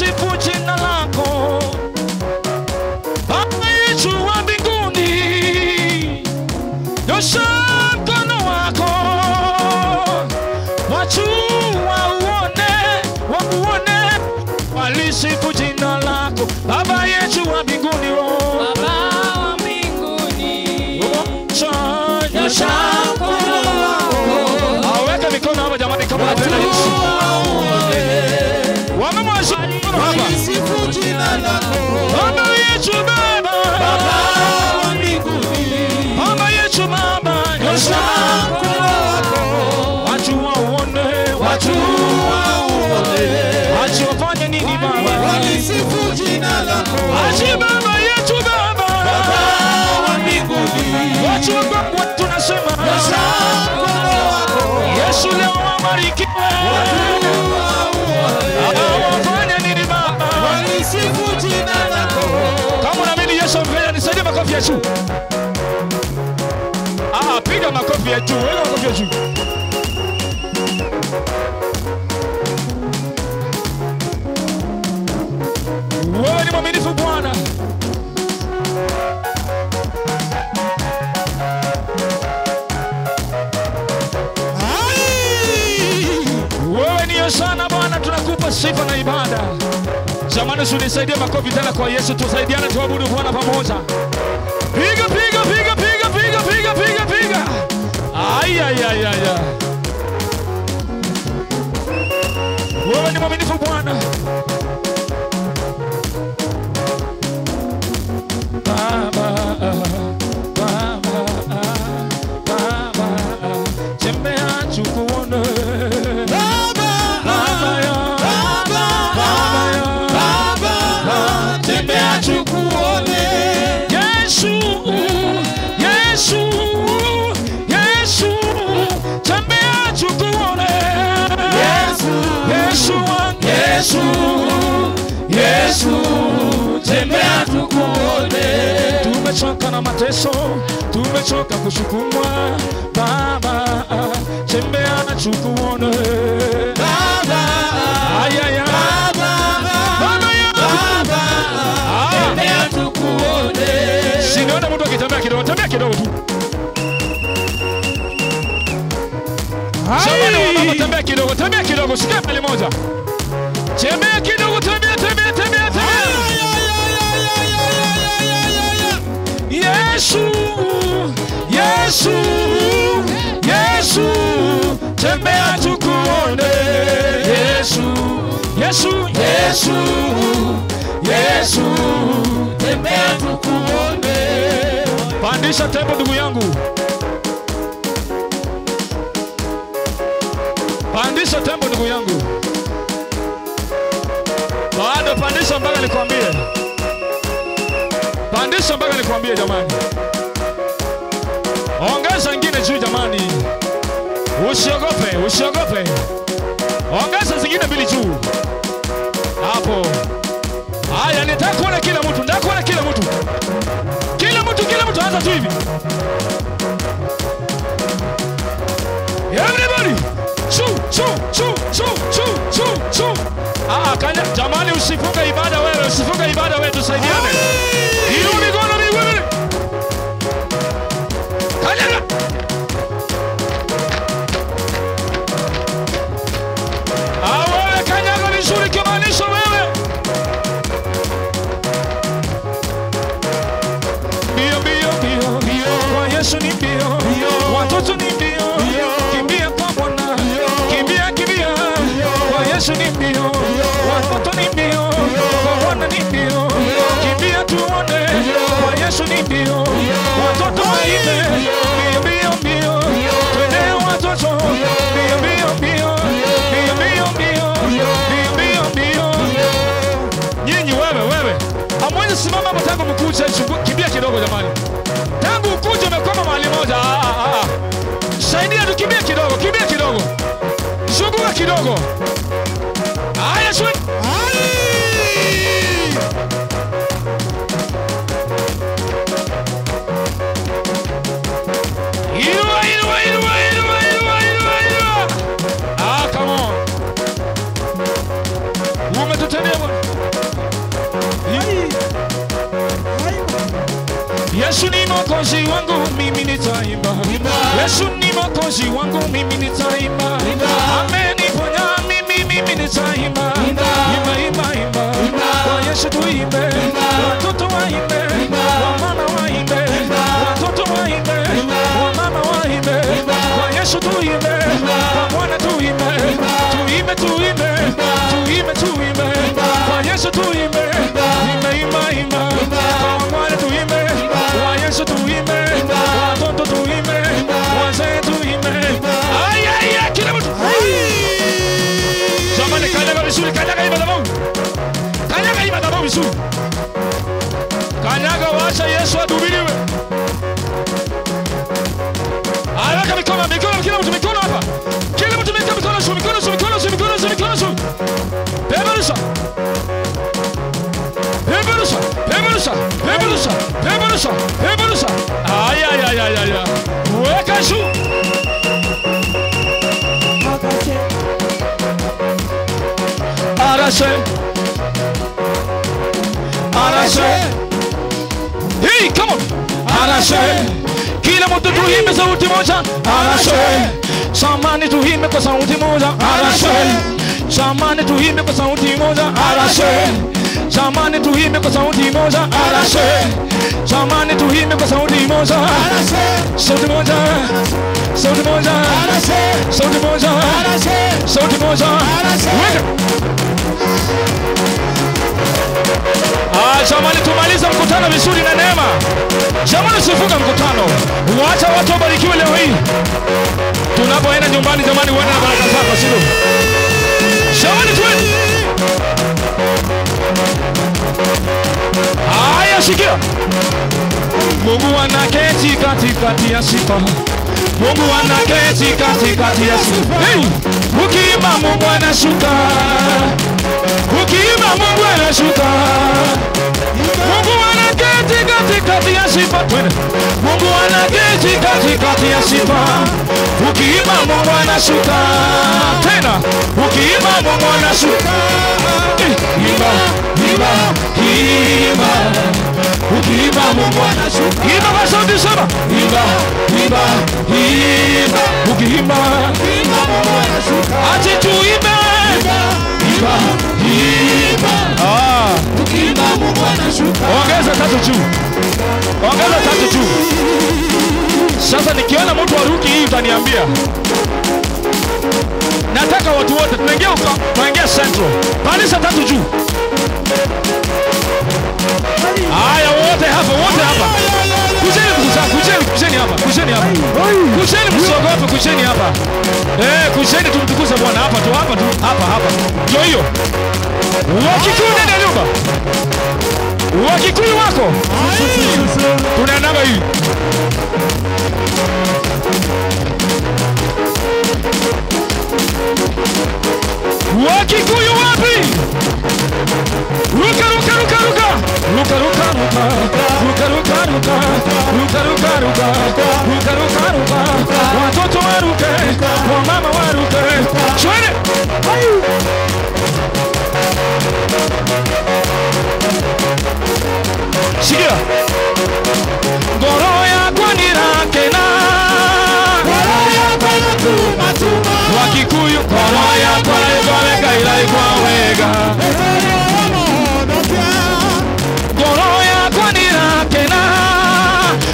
walisifu jina lako. Baba yetu wa mbinguni, nyosha mkono wako, watu wakuone, walisifu jina lako. Baba yetu wa mbinguni, Baba wa mbinguni, nyosha mkono wako. Aweka mikono hapa jamani, kama unapenda Yesu. Wamama walisifu jina lako. Baba yetu Baba, Baba wa mbinguni, Baba yetu Baba, nyosha mkono wako, watu waone, watu wafanye nini Baba, walisifu jina lako. Achi Baba yetu Baba, Baba wa mbinguni, watu tunasema nyosha mkono wako. Yesu leo wabarikiwe, wafanye nini Baba, walisifu jina lako. Kama unaamini Yesu mbele, nisaidie makofi ya juu. Piga makofi ya juu, weka makofi ya juu. Wewe ni mwaminifu Bwana. Wewe ni sana Bwana, tunakupa sifa na ibada. Jamani, unisaidie makofi tena kwa Yesu, tusaidiane tuabudu Bwana pamoja. Piga piga piga piga piga piga piga piga. Ay ay ay ay. Wewe ni mwaminifu Bwana. Baba, Baba, Baba, tembea tukuone. Baba, Baba, Baba, Baba, tembea tukuone. Yesu, Yesu, Yesu, tembea tukuone. Yesu, Yesu, Yesu, Yesu, tembea tukuone. Tumechoka na mateso, tumechoka kusukumwa. Baba, tembea tukuone. Baba, ayaya, Baba, Baba, tembea tukuone. Sinaona mtu akitembea kidogo, tembea kidogo tu. Jamani wa mama, tembea kidogo, tembea kidogo, sikia pale moja. Tembea kidogo, tembea, tembea, tembea, tembea. Yesu, Yesu, Yesu, tembea tukuone. Yesu, Yesu, Yesu, Yesu, tembea tukuone. Pandisha tempo ndugu yangu. Pandisha tempo ndugu yangu. Bado pandisha mpaka nikwambie. Pandisha mpaka nikwambie jamani. Ongeza ingine juu jamani. Usiogope, usiogope. Ongeza zingine mbili juu. Hapo. Haya, nataka kuona kila mtu, nataka kuona kila mtu. Kila mtu anza tu hivi. Everybody. Chu. Kanya jamani, usifunga ibada wewe, usifunga ibada wewe, tusaidiane. Hiyo mikono ni wewe. Kanya. Wewe kanyaga vizuri kimaanisha wewe. Bio. Kwa Yesu ni bio. Watoto ni bio. Kimbia kwa Bwana. Kimbia. Kwa Yesu ni bio. Watoto ni bio. Kwa Bwana ni bio. Kimbia tuone. Kwa Yesu ni bio. Watoto waime. Bio. Twende watoto. Bio. Nyinyi wewe. Hamwezi simama hapo tangu mkuje, kimbia kidogo jamani. Tangu ukuje umekoma mahali moja. Saidia tukimbia kidogo, Zunguka kidogo. Haya shwe. Inua. Come on. Umetutendea Bwana. Yesu ni mwokozi wangu mimi nitaimba. Yesu ni mwokozi wangu mimi nitaimba. Ameniponya mimi nitaimba. Imba imba imba. Kwa Yesu tuimbe. Watoto waimbe. Wamama waimbe. Watoto waimbe. Wamama waimbe. Kwa Yesu tuimbe. Kwa Bwana tuimbe. Tuimbe tuimbe. Tuimbe tuimbe. Kwa Yesu tuimbe. Imba imba imba. Kwa Bwana tuimbe. Kwa Yesu tuimbe. Watoto tuimbe. Wazee tuimbe. Ay ay ay, kila mtu. Jamani, kanyaga vizuri, kanyaga hii madhabahu. Kanyaga hii madhabahu vizuri. Kanyaga, wacha Yesu adhuriwe. Alaka mikono, mikono, kila mtu mikono hapa. Kila mtu mikono, mikono, mikono, mikono, mikono, mikono. Peperusa. Peperusa, peperusa, peperusa, peperusa, peperusa. Ay ay ay ay ay. Weka shu. Arashe. Arashe. Hey, come on. Arashe. Kila mtu tuimbe sauti moja. Arashe. Samani tuimbe kwa sauti moja. Arashe. Samani tuimbe kwa sauti moja. Arashe. Samani tuimbe kwa sauti moja. Arashe. Samani tuimbe kwa sauti moja. Arashe. Sauti moja. Sauti moja. Arashe. Sauti moja. Arashe. Sauti moja. Arashe. Jamani, tumaliza mkutano vizuri na neema. Jamani, usifunga mkutano. Wacha watu wabarikiwe leo hii. Tunapoenda nyumbani jamani, uende na baraka zako sio? Jamani twende. Haya, sikia. Mungu anaketi katikati ya sifa. Mungu anaketi katikati ya sifa. Hey, ukiimba Mungu anashuka. Ukiimba Mungu anashuka. Mungu anaketi katikati ya sifa. Mungu anaketi katikati ya sifa. Ukiimba Mungu anashuka. Tena ukiimba Mungu anashuka. Imba, imba, imba. Ukiimba Mungu anashuka. Imba kwa sauti sana. Imba, imba, imba. Ukiimba Mungu anashuka. Acha tuimbe. Imba, imba. Ukiimba Mungu anashuka. Ongeza tatu juu. Ongeza tatu juu. Sasa nikiona mtu aruki hii utaniambia. Nataka watu wote tunaingia huko, tunaingia central. Palisa tatu juu. Haya, wote hapa, wote hapa. Kujeni mkusanyiko, kujeni hapa, kujeni hapa. Kujeni msiogope, kujeni hapa. Kujeni tumtukuze Bwana hapa tu, hapa tu, hapa. Ndio hiyo. Wakikuyu ndani ya nyumba. Wakikuyu wako. Tunaendanga hivi. Wakikuyu wapi? Ruka ruka ruka ruka. Ruka ruka ruka. Ruka ruka ruka. Ruka ruka ruka. Ruka ruka ruka. Watoto waruke. Wamama waruke. Twende. Sikia. Ngoro yako ni rakena. Ngoro yako na tuma tuma. Wakikuyu ngoro yako na ila kwa wega. Ngoro yako ni rakena.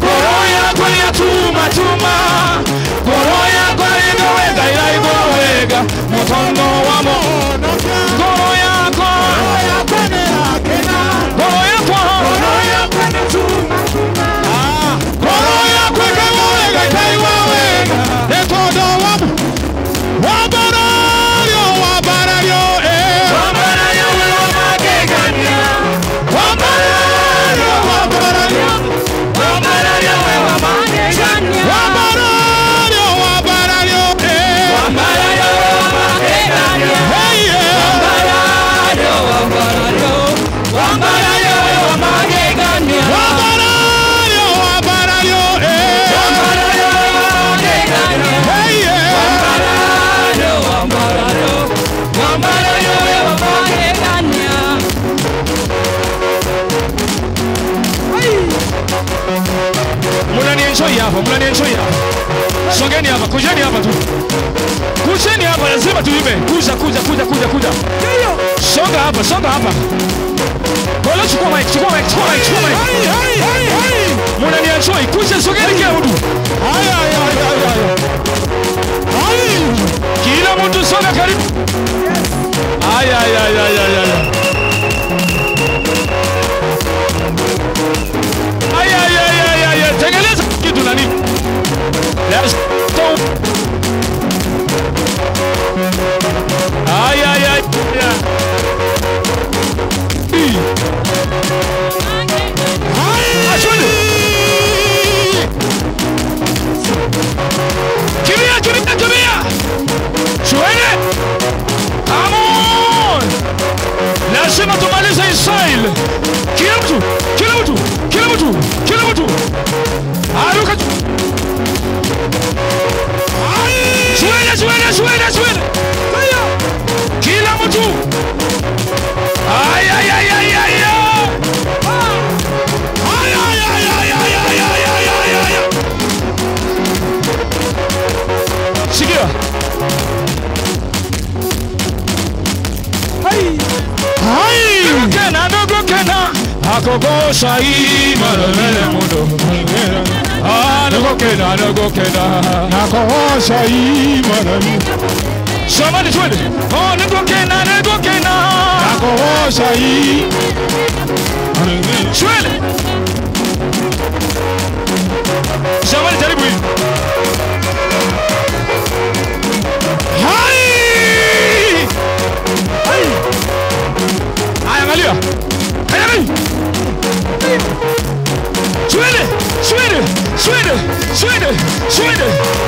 Ngoro yako ni tuma tuma. Ngoro yako ila kwa wega. Motondo wa mo. Ngoro yako ni rakena. Ngoro yako ni tuma tuma. Ngoro yako ila kwa wega. Motondo wa mo. Wabarayo, wabarayo, wabarayo, kujeni hapa tu. Kujeni hapa lazima tuimbe. Kuja. Songa hapa. Kola chukua mic. Muna ni enjoy. Kuja sogeni kila mtu. Kila mtu songa karibu. Tengeneza kitu nani? Let's go. Kimbia. Shwele. Come on. Lazima tumalize Israel. Kila mtu. Aruka. Shwele. Kila mtu. Sikia. Nagokena. Akogosha imalele mundo. Nagokena. Nakogosha imalele. Somebody twende. Nagokena. Nakogosha imalele. Twende. Somebody jaribu hii. Angalia. Swede.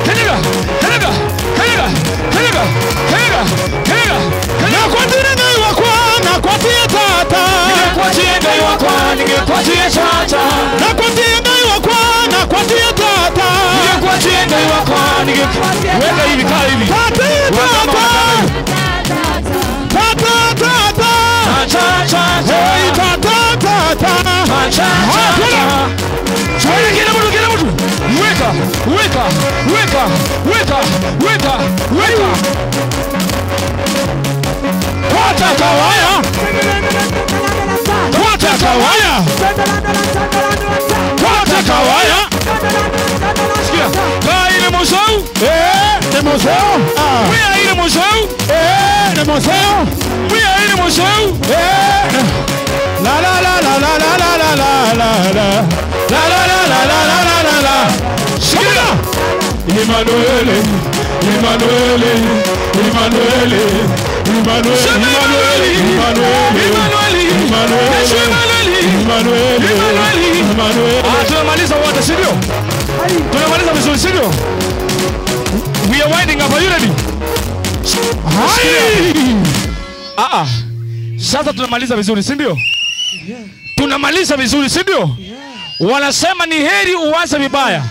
Kanyaga. Nakwatia tata. Ningekwatia tata. Weka hivi kaa hivi. Tata. Kila mtu. Weka. Kwata kawaya. Sikia. Kaa ile museu. Ne museu. Wea ile museu. Ne museu. Wea ile museu. La. Sikia. Emmanuel. Tunamaliza wote, si ndio? Tunamaliza vizuri, si ndio? We are winding up. Are you ready? Sasa tunamaliza vizuri, si ndio? Tunamaliza vizuri, si ndio? Wanasema ni heri uanze vibaya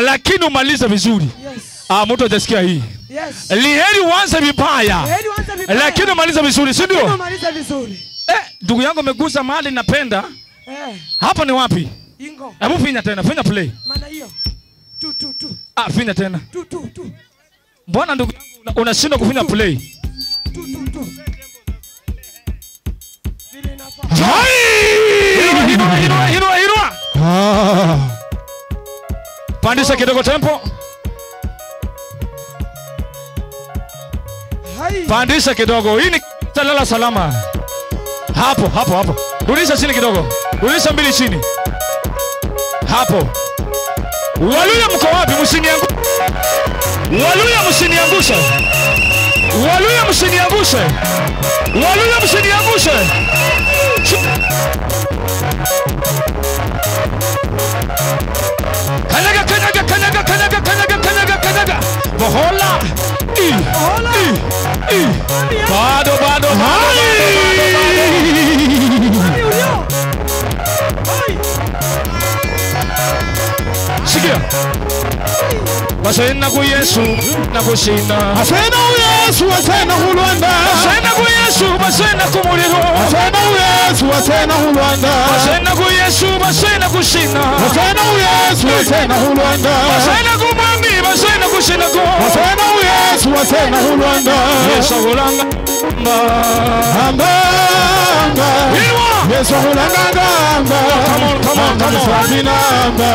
lakini umalize vizuri. Mtu hajasikia hii. Ni heri uanze vibaya lakini umalize vizuri, si ndio? Ndugu yangu amegusa mahali napenda. Hapa ni wapi? Ingo. Hebu finya tena, finya play. Maana hiyo. Tu. Finya tena. Tu. Mbona ndugu yangu unashindwa kufinya play? Tu. Vile inafaa. Hirua. Pandisha kidogo tempo. Pandisha kidogo. Hii ni talala salama. Hapo. Rudisha chini kidogo. Rudisha mbili chini. Hapo. Waluya mko wapi? Msiniangushe. Waluya msiniangushe. Kanyaga. Bohola. Bado. Sikia. Basena ku Yesu na kushinda. Basena ku Yesu, basena ku Rwanda. Basena ku Yesu, basena ku muriro. Basena ku Yesu, basena ku Rwanda. Basena ku Yesu basena kushinda Basena Yesu basena hulwanda basena kumwami basena kushinda ko Basena Yesu basena hulwanda Yesu hulanga Amba Yesu hulanga gamba Come on Sabinamba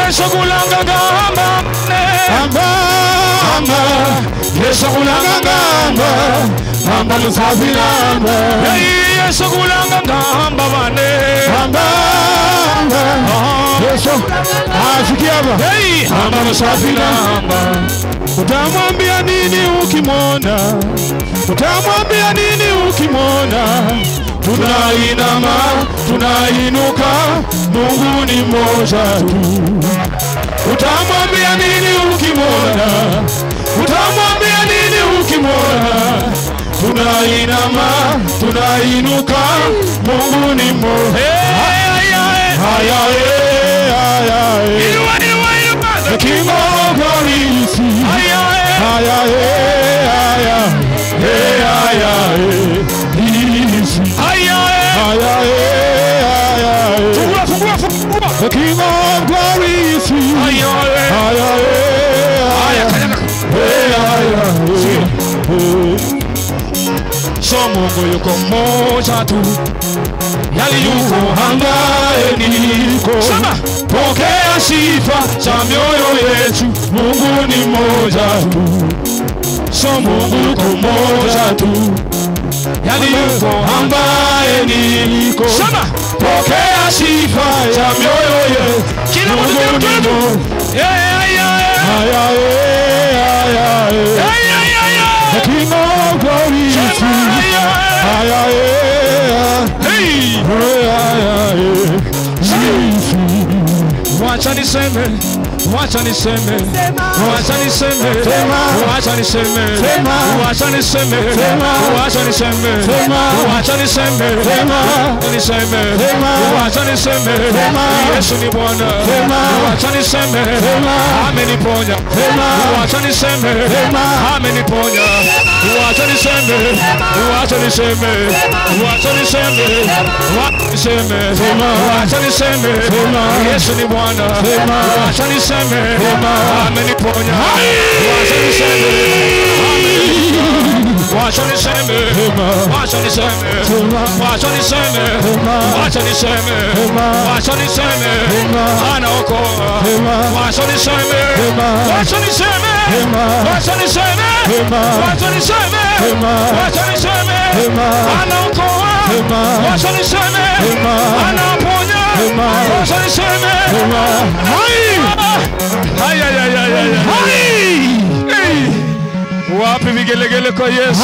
Yesu hulanga gamba Amba Yesu hulanga gamba Amba Sabinamba Yesu hulanga gamba bane Amba Yesu asikiaba Amba Sabinamba Utamwambia nini ukimwona Utamwambia nini ukimwona Tunainama, tunainuka, Mungu ni mmoja tu. Utamwambia nini ukimwona? Utamwambia nini ukimwona? Tunainama, tunainuka, Mungu ni mmoja. The King of Glory is The King of Glory is Mungu yuko mmoja tu, yali yuko hangae niko. Pokea sifa za mioyo yetu, Mungu ni mmoja tu. Mungu yuko mmoja tu, yali yuko hangae niko. Pokea sifa za mioyo yetu, kila mtu The King of Glory is Wacha niseme, wacha niseme, wacha niseme, wacha niseme, wacha niseme, wacha niseme, wacha niseme, wacha niseme, Yesu ni Bwana. Wacha niseme, ameniponya. Wacha niseme, ameniponya. Wacha niseme, wacha niseme, wacha niseme, wacha niseme, Yesu ni Bwana. Wacha niseme, ameniponya. Wacha niseme, wacha niseme, wacha niseme, wacha niseme, wacha niseme, wacha niseme, anaokoa. Wacha niseme, wacha niseme, wacha niseme, wacha niseme, wacha niseme, anaokoa. Wacha niseme, anaponya. Wacha niseme, wapi vigelegele kwa Yesu?